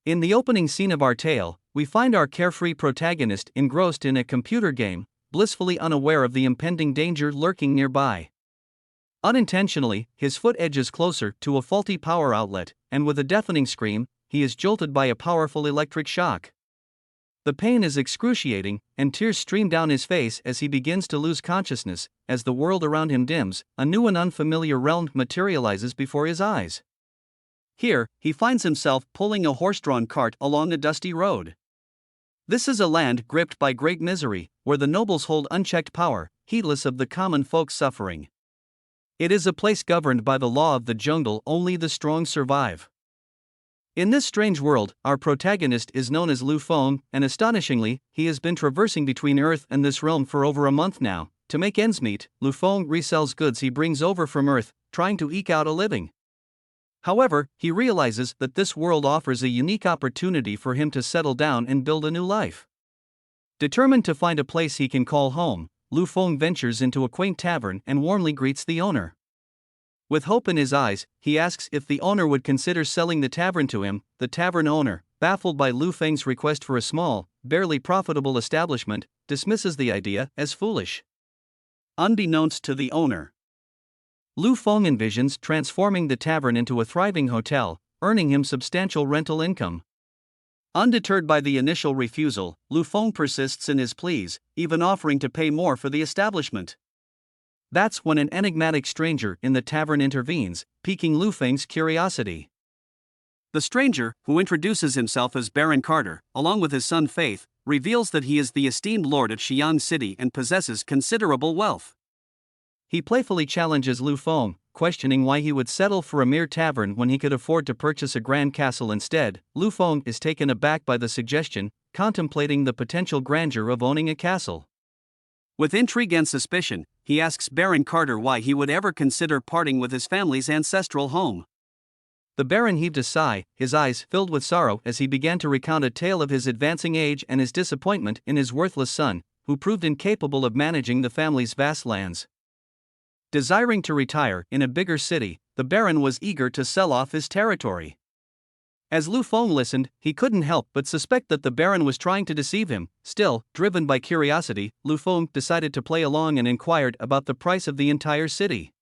In the opening scene of our tale, we find our carefree protagonist engrossed in a computer game, blissfully unaware of the impending danger lurking nearby. Unintentionally, his foot edges closer to a faulty power outlet, and with a deafening scream, he is jolted by a powerful electric shock. The pain is excruciating, and tears stream down his face as he begins to lose consciousness. As the world around him dims, a new and unfamiliar realm materializes before his eyes. Here, he finds himself pulling a horse-drawn cart along a dusty road. This is a land gripped by great misery, where the nobles hold unchecked power, heedless of the common folk's suffering. It is a place governed by the law of the jungle. Only the strong survive. In this strange world, our protagonist is known as Lu Feng, and astonishingly, he has been traversing between Earth and this realm for over a month now. To make ends meet, Lu Feng resells goods he brings over from Earth, trying to eke out a living. However, he realizes that this world offers a unique opportunity for him to settle down and build a new life. Determined to find a place he can call home, Lu Feng ventures into a quaint tavern and warmly greets the owner. With hope in his eyes, he asks if the owner would consider selling the tavern to him. The tavern owner, baffled by Lu Feng's request for a small, barely profitable establishment, dismisses the idea as foolish. Unbeknownst to the owner, Lu Feng envisions transforming the tavern into a thriving hotel, earning him substantial rental income. Undeterred by the initial refusal, Lu Feng persists in his pleas, even offering to pay more for the establishment. That's when an enigmatic stranger in the tavern intervenes, piquing Lu Feng's curiosity. The stranger, who introduces himself as Baron Carter, along with his son Faith, reveals that he is the esteemed lord of Xi'an City and possesses considerable wealth. He playfully challenges Lu Feng, questioning why he would settle for a mere tavern when he could afford to purchase a grand castle instead. Lu Feng is taken aback by the suggestion, contemplating the potential grandeur of owning a castle. With intrigue and suspicion, he asks Baron Carter why he would ever consider parting with his family's ancestral home. The Baron heaved a sigh, his eyes filled with sorrow as he began to recount a tale of his advancing age and his disappointment in his worthless son, who proved incapable of managing the family's vast lands. Desiring to retire in a bigger city, the Baron was eager to sell off his territory. As Lu Feng listened, he couldn't help but suspect that the Baron was trying to deceive him. Still, driven by curiosity, Lu Feng decided to play along and inquired about the price of the entire city.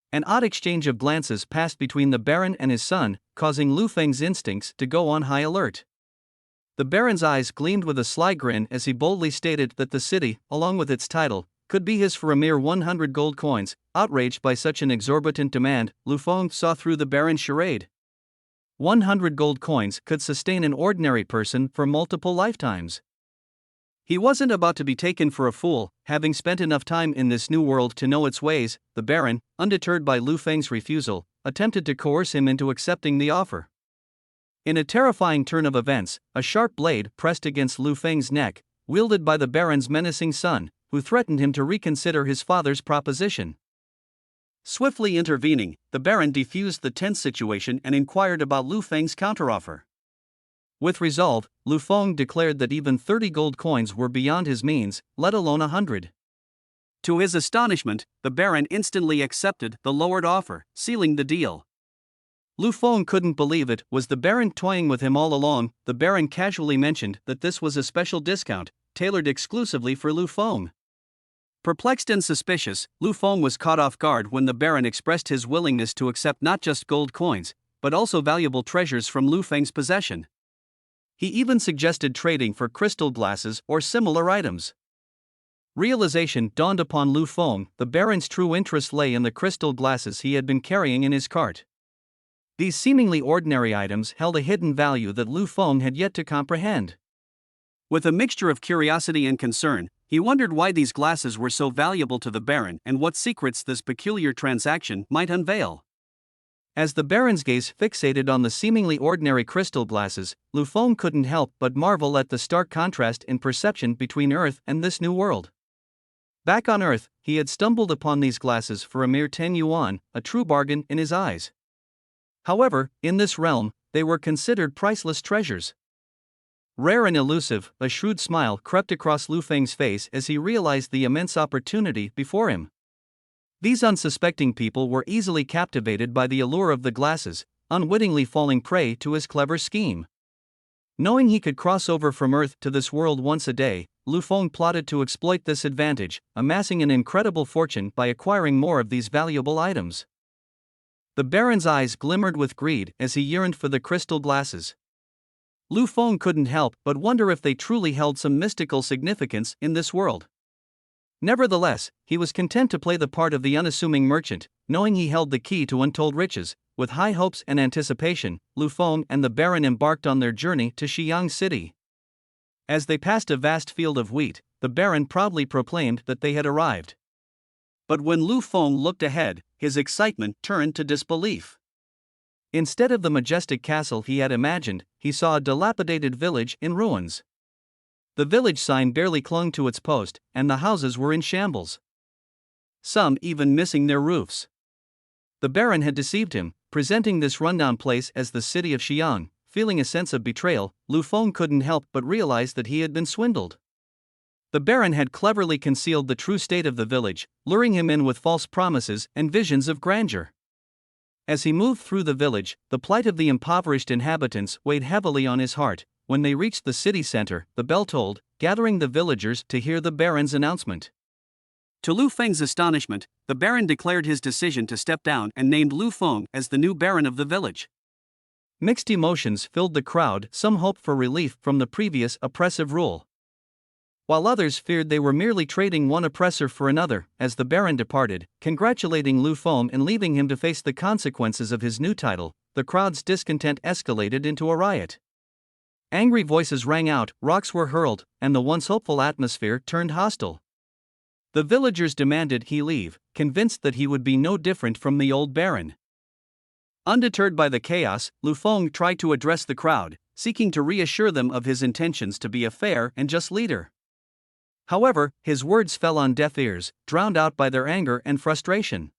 An odd exchange of glances passed between the Baron and his son, causing Lu Feng's instincts to go on high alert. The Baron's eyes gleamed with a sly grin as he boldly stated that the city, along with its title, could be his for a mere 100 gold coins. Outraged by such an exorbitant demand, Lu Feng saw through the Baron's charade. 100 gold coins could sustain an ordinary person for multiple lifetimes. He wasn't about to be taken for a fool, having spent enough time in this new world to know its ways. The Baron, undeterred by Lu Feng's refusal, attempted to coerce him into accepting the offer. In a terrifying turn of events, a sharp blade pressed against Lu Feng's neck, wielded by the Baron's menacing son, who threatened him to reconsider his father's proposition. Swiftly intervening, the Baron defused the tense situation and inquired about Lu Feng's counteroffer. With resolve, Lu Feng declared that even 30 gold coins were beyond his means, let alone 100. To his astonishment, the Baron instantly accepted the lowered offer, sealing the deal. Lu Feng couldn't believe it was the Baron toying with him all along. The Baron casually mentioned that this was a special discount, tailored exclusively for Lu Feng. Perplexed and suspicious, Lu Feng was caught off guard when the Baron expressed his willingness to accept not just gold coins, but also valuable treasures from Lu Feng's possession. He even suggested trading for crystal glasses or similar items. Realization dawned upon Lu Feng: the Baron's true interest lay in the crystal glasses he had been carrying in his cart. These seemingly ordinary items held a hidden value that Lu Feng had yet to comprehend. With a mixture of curiosity and concern, he wondered why these glasses were so valuable to the Baron and what secrets this peculiar transaction might unveil. As the Baron's gaze fixated on the seemingly ordinary crystal glasses, Lu Feng couldn't help but marvel at the stark contrast in perception between Earth and this new world. Back on Earth, he had stumbled upon these glasses for a mere 10 yuan, a true bargain in his eyes. However, in this realm, they were considered priceless treasures. Rare and elusive, a shrewd smile crept across Lu Feng's face as he realized the immense opportunity before him. These unsuspecting people were easily captivated by the allure of the glasses, unwittingly falling prey to his clever scheme. Knowing he could cross over from Earth to this world once a day, Lu Feng plotted to exploit this advantage, amassing an incredible fortune by acquiring more of these valuable items. The Baron's eyes glimmered with greed as he yearned for the crystal glasses. Lu Feng couldn't help but wonder if they truly held some mystical significance in this world. Nevertheless, he was content to play the part of the unassuming merchant, knowing he held the key to untold riches. With high hopes and anticipation, Lu Feng and the Baron embarked on their journey to Xi'ang City. As they passed a vast field of wheat, the Baron proudly proclaimed that they had arrived. But when Lu Feng looked ahead, his excitement turned to disbelief. Instead of the majestic castle he had imagined, he saw a dilapidated village in ruins. The village sign barely clung to its post, and the houses were in shambles, some even missing their roofs. The Baron had deceived him, presenting this rundown place as the city of Xi'ang. Feeling a sense of betrayal, Lu Feng couldn't help but realize that he had been swindled. The Baron had cleverly concealed the true state of the village, luring him in with false promises and visions of grandeur. As he moved through the village, the plight of the impoverished inhabitants weighed heavily on his heart. When they reached the city center, the bell tolled, gathering the villagers to hear the Baron's announcement. To Lu Feng's astonishment, the Baron declared his decision to step down and named Lu Feng as the new Baron of the village. Mixed emotions filled the crowd, some hoped for relief from the previous oppressive rule, while others feared they were merely trading one oppressor for another. As the Baron departed, congratulating Lu Feng and leaving him to face the consequences of his new title, the crowd's discontent escalated into a riot. Angry voices rang out, rocks were hurled, and the once hopeful atmosphere turned hostile. The villagers demanded he leave, convinced that he would be no different from the old Baron. Undeterred by the chaos, Lu Feng tried to address the crowd, seeking to reassure them of his intentions to be a fair and just leader. However, his words fell on deaf ears, drowned out by their anger and frustration.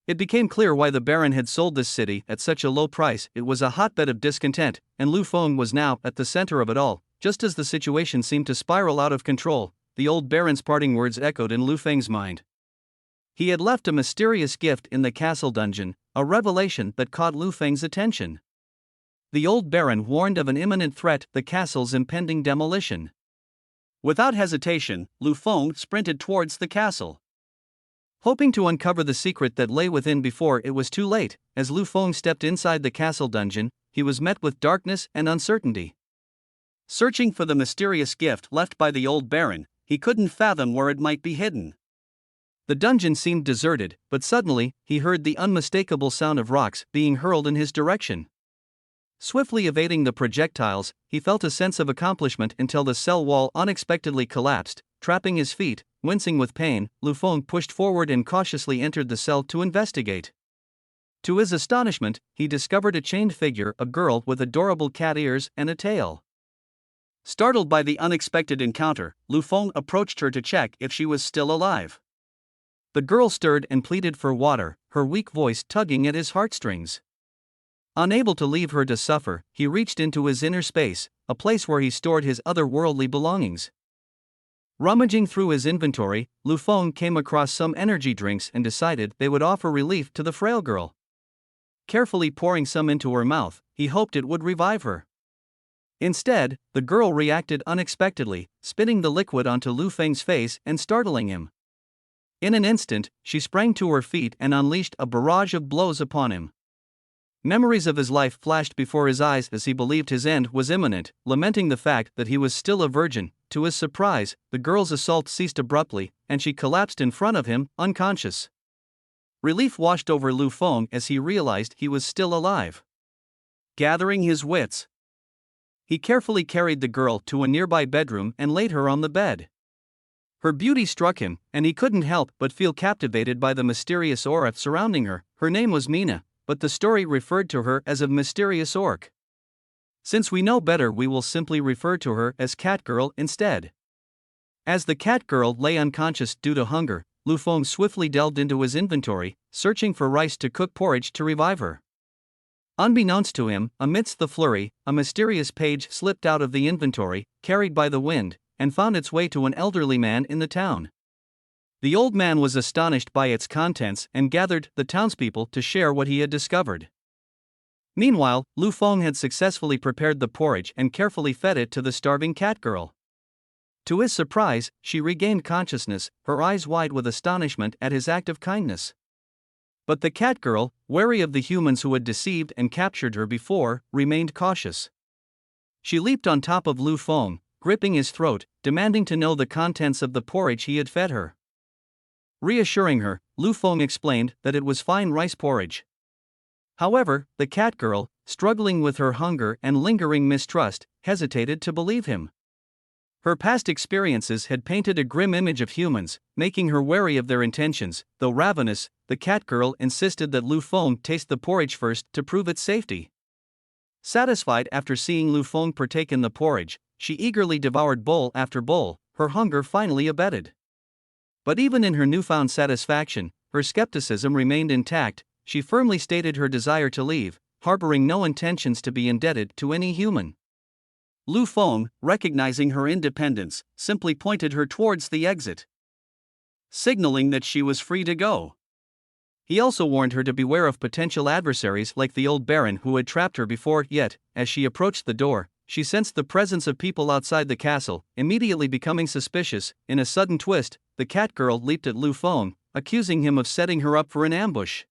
It became clear why the Baron had sold this city at such a low price. It was a hotbed of discontent, and Lu Feng was now at the center of it all. Just as the situation seemed to spiral out of control, the old Baron's parting words echoed in Lu Feng's mind. He had left a mysterious gift in the castle dungeon, a revelation that caught Lu Feng's attention. The old Baron warned of an imminent threat, the castle's impending demolition. Without hesitation, Lu Feng sprinted towards the castle, hoping to uncover the secret that lay within before it was too late. As Lu Feng stepped inside the castle dungeon, he was met with darkness and uncertainty. Searching for the mysterious gift left by the old Baron, he couldn't fathom where it might be hidden. The dungeon seemed deserted, but suddenly, he heard the unmistakable sound of rocks being hurled in his direction. Swiftly evading the projectiles, he felt a sense of accomplishment until the cell wall unexpectedly collapsed, trapping his feet. Wincing with pain, Lu Feng pushed forward and cautiously entered the cell to investigate. To his astonishment, he discovered a chained figure, a girl with adorable cat ears and a tail. Startled by the unexpected encounter, Lu Feng approached her to check if she was still alive. The girl stirred and pleaded for water, her weak voice tugging at his heartstrings. Unable to leave her to suffer, he reached into his inner space, a place where he stored his otherworldly belongings. Rummaging through his inventory, Lu Feng came across some energy drinks and decided they would offer relief to the frail girl. Carefully pouring some into her mouth, he hoped it would revive her. Instead, the girl reacted unexpectedly, spitting the liquid onto Lu Feng's face and startling him. In an instant, she sprang to her feet and unleashed a barrage of blows upon him. Memories of his life flashed before his eyes as he believed his end was imminent, lamenting the fact that he was still a virgin. To his surprise, the girl's assault ceased abruptly, and she collapsed in front of him, unconscious. Relief washed over Lu Feng as he realized he was still alive. Gathering his wits, he carefully carried the girl to a nearby bedroom and laid her on the bed. Her beauty struck him, and he couldn't help but feel captivated by the mysterious aura surrounding her. Her name was Mina, but the story referred to her as a mysterious orc. Since we know better, we will simply refer to her as Catgirl instead. As the Catgirl lay unconscious due to hunger, Lu Feng swiftly delved into his inventory, searching for rice to cook porridge to revive her. Unbeknownst to him, amidst the flurry, a mysterious page slipped out of the inventory, carried by the wind, and found its way to an elderly man in the town. The old man was astonished by its contents and gathered the townspeople to share what he had discovered. Meanwhile, Lu Feng had successfully prepared the porridge and carefully fed it to the starving cat girl. To his surprise, she regained consciousness, her eyes wide with astonishment at his act of kindness. But the cat girl, wary of the humans who had deceived and captured her before, remained cautious. She leaped on top of Lu Feng, gripping his throat, demanding to know the contents of the porridge he had fed her. Reassuring her, Lu Feng explained that it was fine rice porridge. However, the cat girl, struggling with her hunger and lingering mistrust, hesitated to believe him. Her past experiences had painted a grim image of humans, making her wary of their intentions. Though ravenous, the cat girl insisted that Lu Feng taste the porridge first to prove its safety. Satisfied after seeing Lu Feng partake in the porridge, she eagerly devoured bowl after bowl, her hunger finally abated. But even in her newfound satisfaction, her skepticism remained intact. She firmly stated her desire to leave, harboring no intentions to be indebted to any human. Lu Feng, recognizing her independence, simply pointed her towards the exit, signaling that she was free to go. He also warned her to beware of potential adversaries like the old baron who had trapped her before. Yet, as she approached the door, she sensed the presence of people outside the castle, immediately becoming suspicious. In a sudden twist, the cat girl leaped at Lu Feng, accusing him of setting her up for an ambush.